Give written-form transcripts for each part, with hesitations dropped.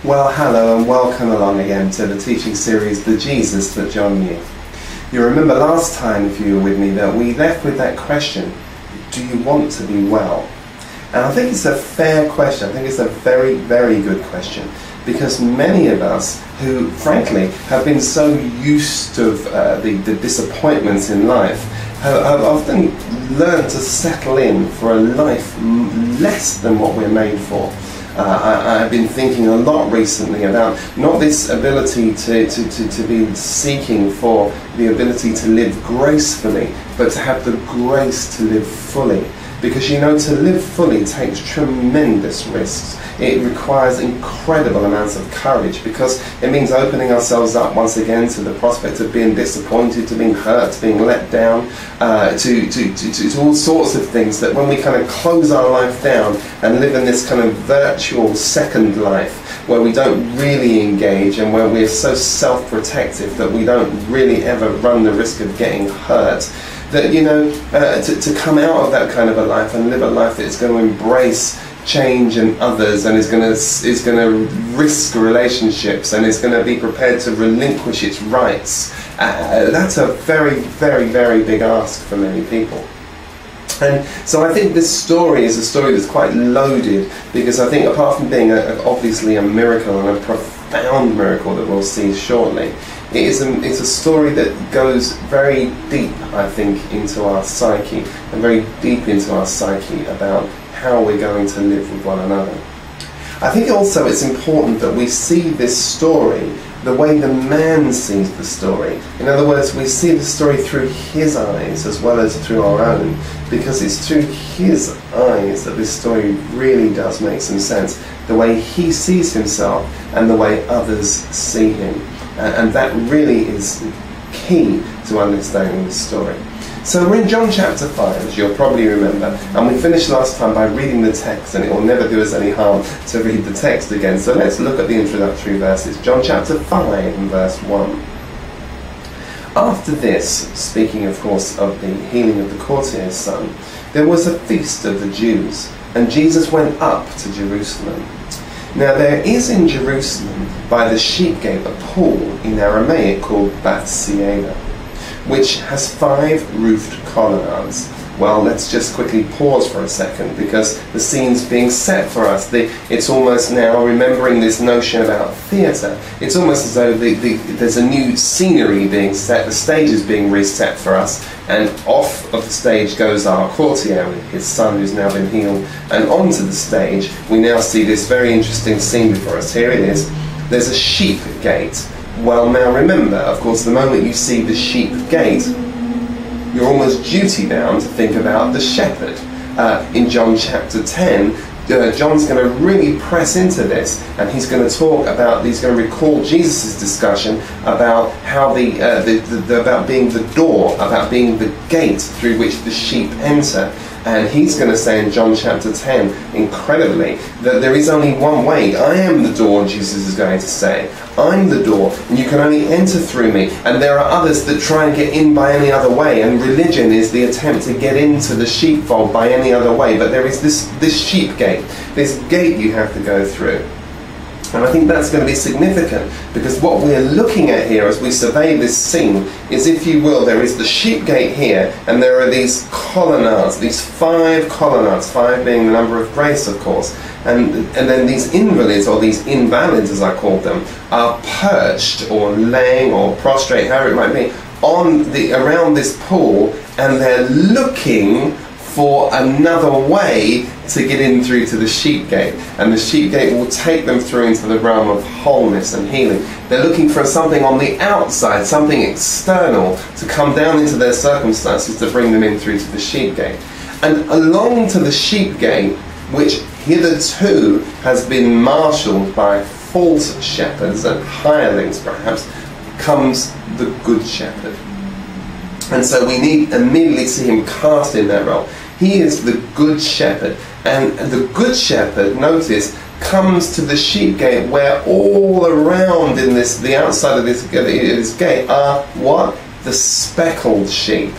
Well, hello and welcome along again to the teaching series, The Jesus That John Knew. You remember last time, if you were with me, that we left with that question, do you want to be well? And I think it's a fair question. I think it's a very, very good question, because many of us who, frankly, have been so used to the disappointments in life have often learned to settle in for a life less than what we're made for. I've been thinking a lot recently about not this ability to be seeking for the ability to live gracefully, but to have the grace to live fully. Because you know, to live fully takes tremendous risks. It requires incredible amounts of courage, because it means opening ourselves up once again to the prospect of being disappointed, to being hurt, to being let down, to all sorts of things, that when we kind of close our life down and live in this kind of virtual second life, where we don't really engage and where we're so self-protective that we don't really ever run the risk of getting hurt, that, you know, to come out of that kind of a life and live a life that's going to embrace change in others, and is going to risk relationships, and is going to be prepared to relinquish its rights, that's a very, very, very big ask for many people. And so I think this story is a story that's quite loaded, because I think, apart from being obviously a miracle, and a profound miracle that we'll see shortly, it's a story that goes very deep, I think, into our psyche, and very deep into our psyche about how we're going to live with one another. I think also it's important that we see this story the way the man sees the story. In other words, we see the story through his eyes as well as through our own, because it's through his eyes that this story really does make some sense. The way he sees himself and the way others see him. And that really is key to understanding this story. So we're in John chapter 5, as you'll probably remember, and we finished last time by reading the text, and it will never do us any harm to read the text again. So let's look at the introductory verses. John chapter 5 and verse 1. After this, speaking of course of the healing of the courtier's son, there was a feast of the Jews, and Jesus went up to Jerusalem. Now there is in Jerusalem by the sheep gate a pool in Aramaic called Bethsaida, which has 5 roofed colonnades. Well, let's just quickly pause for a second, because the scene's being set for us. It's almost now, remembering this notion about theatre, it's almost as though there's a new scenery being set, the stage is being reset for us, and off of the stage goes our courtier with his son who's now been healed, and onto the stage we now see this very interesting scene before us. Here it is. There's a sheep gate. Well, now remember, of course, the moment you see the sheep gate, you're almost duty-bound to think about the shepherd. In John chapter 10, John's going to really press into this, and he's going to talk about, he's going to recall Jesus' discussion about how about being the door, about being the gate through which the sheep enter. And he's going to say in John chapter 10, incredibly, that there is only one way. I am the door, Jesus is going to say. I'm the door, and you can only enter through me. And there are others that try and get in by any other way, and religion is the attempt to get into the sheepfold by any other way. But there is this sheep gate, this gate you have to go through. And I think that's going to be significant, because what we're looking at here as we survey this scene is, if you will, there is the sheep gate here, and there are these colonnades, these 5 colonnades, 5 being the number of grace, of course, and then these invalids, or these invalids as I call them, are perched or laying or prostrate, however it might be, around this pool, and they're looking for another way to get in through to the sheep gate, and the sheep gate will take them through into the realm of wholeness and healing. They're looking for something on the outside, something external, to come down into their circumstances to bring them in through to the sheep gate. And along to the sheep gate, which hitherto has been marshalled by false shepherds and hirelings perhaps, comes the good shepherd. And so we need immediately see him cast in that role. He is the good shepherd, and the good shepherd, notice, comes to the sheep gate, where all around in the outside of this gate are what? The speckled sheep.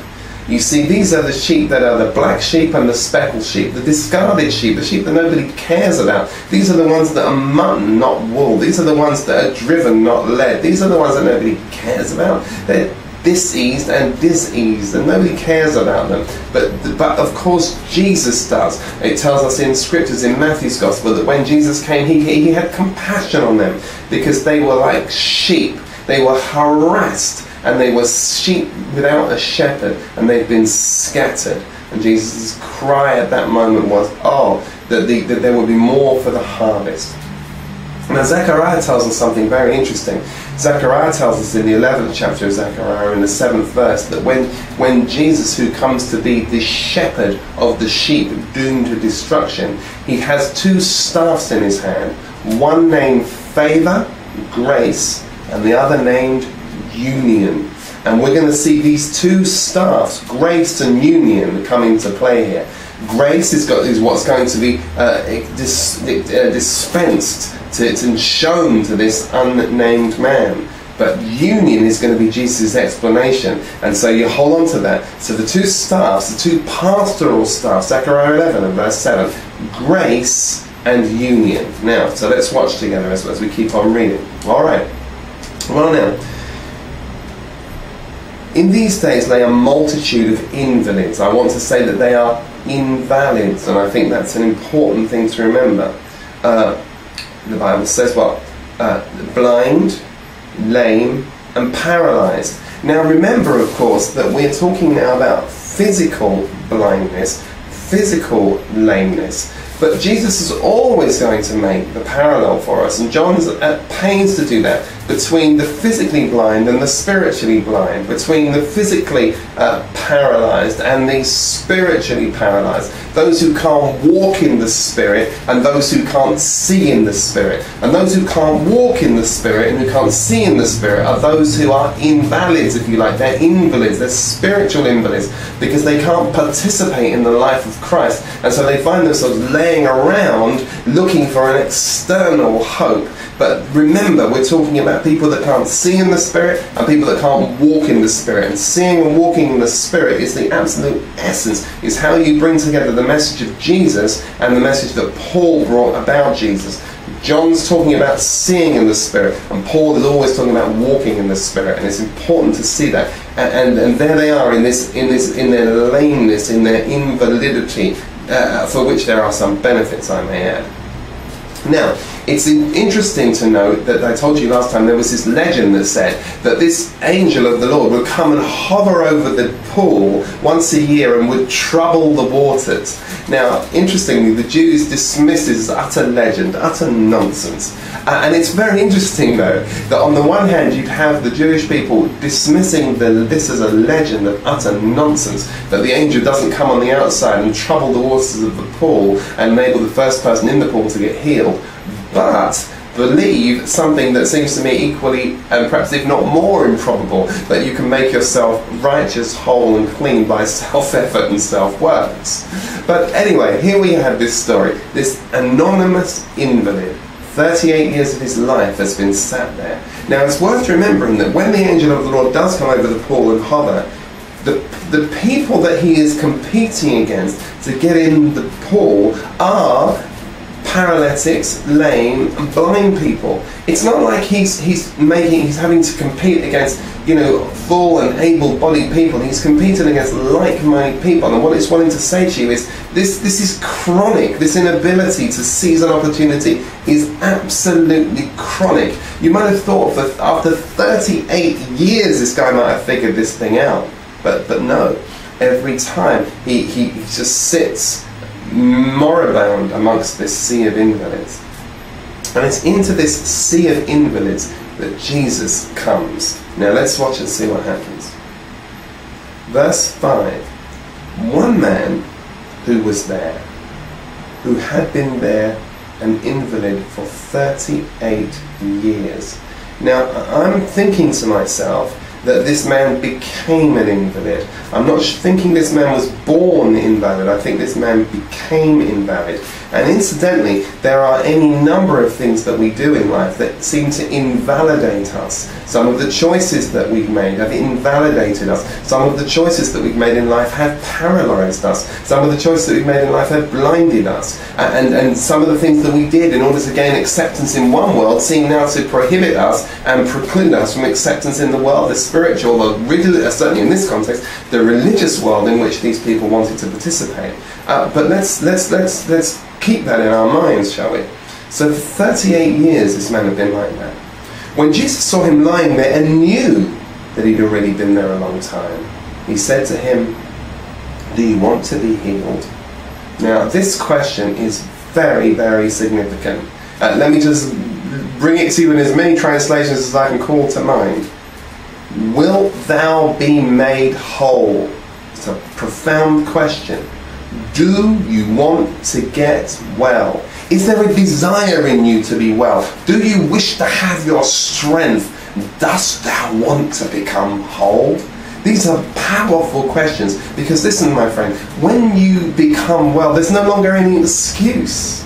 You see, these are the sheep that are the black sheep and the speckled sheep, the discarded sheep, the sheep that nobody cares about. These are the ones that are mutton, not wool. These are the ones that are driven, not led. These are the ones that nobody cares about. They're diseased and diseased, and nobody cares about them. But of course Jesus does. It tells us in scriptures in Matthew's gospel that when Jesus came, he had compassion on them, because they were like sheep. They were harassed, and they were sheep without a shepherd, and they'd been scattered. And Jesus' cry at that moment was, that there would be more for the harvest. Now Zechariah tells us something very interesting. Zechariah tells us in the 11th chapter of Zechariah, in the 7th verse, that when Jesus, who comes to be the shepherd of the sheep doomed to destruction, he has two staffs in his hand, one named Favor, Grace, and the other named Union. And we're going to see these two staffs, Grace and Union, come into play here. Grace is what's going to be dispensed and shown to this unnamed man. But union is going to be Jesus' explanation. And so you hold on to that. So the two staffs, the two pastoral staffs, Zechariah 11 and verse 7, grace and union. Now, so let's watch together as we keep on reading. All right. Well now, in these days lay a multitude of invalids. I want to say that they are invalids, and I think that's an important thing to remember. The Bible says what? Blind, lame, and paralyzed. Now remember, of course, that we're talking now about physical blindness, physical lameness. But Jesus is always going to make the parallel for us, and John's at pains to do that, between the physically blind and the spiritually blind, between the physically paralyzed and the spiritually paralyzed, those who can't walk in the Spirit and those who can't see in the Spirit. And those who can't walk in the Spirit and who can't see in the Spirit are those who are invalids, if you like. They're invalids, they're spiritual invalids, because they can't participate in the life of Christ, and so they find themselves laying around looking for an external hope. But remember, we're talking about people that can't see in the Spirit and people that can't walk in the Spirit. And seeing and walking in the Spirit is the absolute essence, is how you bring together the message of Jesus and the message that Paul brought about Jesus. John's talking about seeing in the Spirit, and Paul is always talking about walking in the Spirit, and it's important to see that. And there they are in their lameness, in their invalidity, for which there are some benefits, I may add. Now, it's interesting to note that I told you last time there was this legend that said that this angel of the Lord would come and hover over the pool once a year and would trouble the waters. Now, interestingly, the Jews dismiss this as utter legend, utter nonsense. And it's very interesting, though, that on the one hand you'd have the Jewish people dismissing this as a legend of utter nonsense, that the angel doesn't come on the outside and trouble the waters of the pool and enable the first person in the pool to get healed, but believe something that seems to me equally, and perhaps if not more improbable, that you can make yourself righteous, whole and clean by self-effort and self-works. But anyway, here we have this story. This anonymous invalid, 38 years of his life has been sat there. Now it's worth remembering that when the angel of the Lord does come over the pool and hover, the people that he is competing against to get in the pool are paralytics, lame, and blind people. It's not like he's having to compete against, full and able-bodied people. He's competing against like-minded people. And what it's wanting to say to you is this is chronic. This inability to seize an opportunity is absolutely chronic. You might have thought that after 38 years this guy might have figured this thing out. But no. Every time he just sits moribund amongst this sea of invalids. And it's into this sea of invalids that Jesus comes. Now let's watch and see what happens. Verse 5. One man who was there, who had been there an invalid for 38 years. Now I'm thinking to myself that this man became an invalid. I'm not thinking this man was born invalid. I think this man became invalid. And incidentally, there are any number of things that we do in life that seem to invalidate us. Some of the choices that we've made have invalidated us. Some of the choices that we've made in life have paralyzed us. Some of the choices that we've made in life have blinded us. And some of the things that we did in order to gain acceptance in one world seem now to prohibit us and preclude us from acceptance in the world, the spiritual, certainly in this context, the religious world in which these people wanted to participate. But let's keep that in our minds, shall we? So for 38 years this man had been like that. When Jesus saw him lying there and knew that he'd already been there a long time, he said to him, "Do you want to be healed?" Now this question is very, very significant. Let me just bring it to you in as many translations as I can call to mind. Wilt thou be made whole? It's a profound question. Do you want to get well? Is there a desire in you to be well? Do you wish to have your strength? Dost thou want to become whole? These are powerful questions, because listen, my friend, when you become well, there's no longer any excuse.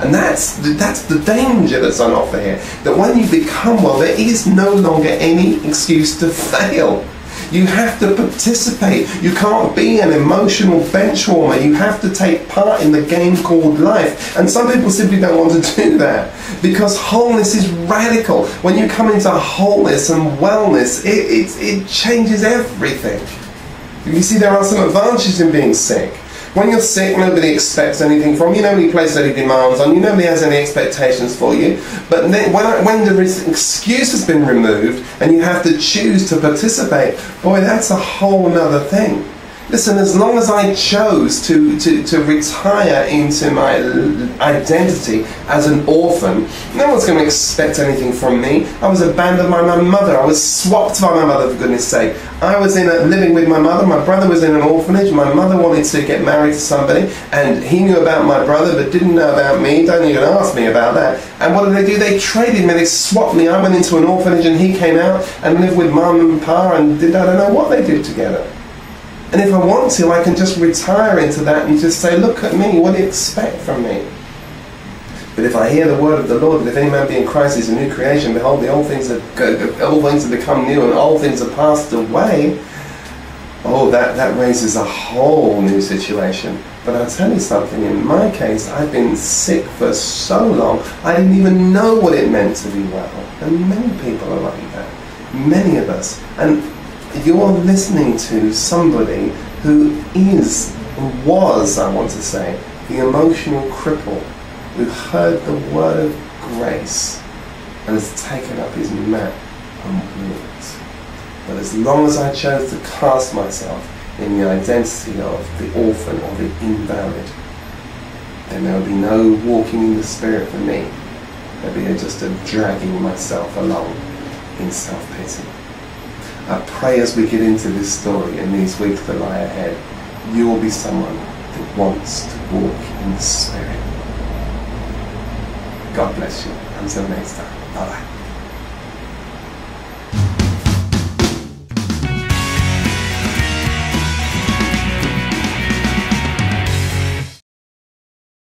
And that's the danger that's on offer here. That when you become well, there is no longer any excuse to fail. You have to participate. You can't be an emotional bench warmer. You have to take part in the game called life. And some people simply don't want to do that, because wholeness is radical. When you come into wholeness and wellness, it changes everything. You see, there are some advantages in being sick. When you're sick, nobody expects anything from you, nobody places any demands on you, nobody has any expectations for you. But then when the excuse has been removed and you have to choose to participate, boy, that's a whole other thing. Listen, as long as I chose to retire into my identity as an orphan, no one's going to expect anything from me. I was abandoned by my mother. I was swapped by my mother, for goodness sake. I was living with my mother. My brother was in an orphanage. My mother wanted to get married to somebody, and he knew about my brother but didn't know about me. Don't even ask me about that. And what did they do? They traded me. They swapped me. I went into an orphanage and he came out and lived with mum and pa, and I don't know what they did together. And if I want to, I can just retire into that and just say, look at me, what do you expect from me? But if I hear the word of the Lord, that if any man be in Christ, he is a new creation, behold, all things have become new and all things are passed away, oh, that raises a whole new situation. But I'll tell you something, in my case, I've been sick for so long, I didn't even know what it meant to be well. And many people are like that, many of us. And you're listening to somebody who was, I want to say, the emotional cripple who heard the word of grace and has taken up his mat and walked. But as long as I chose to cast myself in the identity of the orphan or the invalid, then there will be no walking in the Spirit for me. There'll be just a dragging myself along in self-pity. I pray as we get into this story in these weeks that lie ahead, you will be someone that wants to walk in the Spirit. God bless you. Until next time. Bye-bye.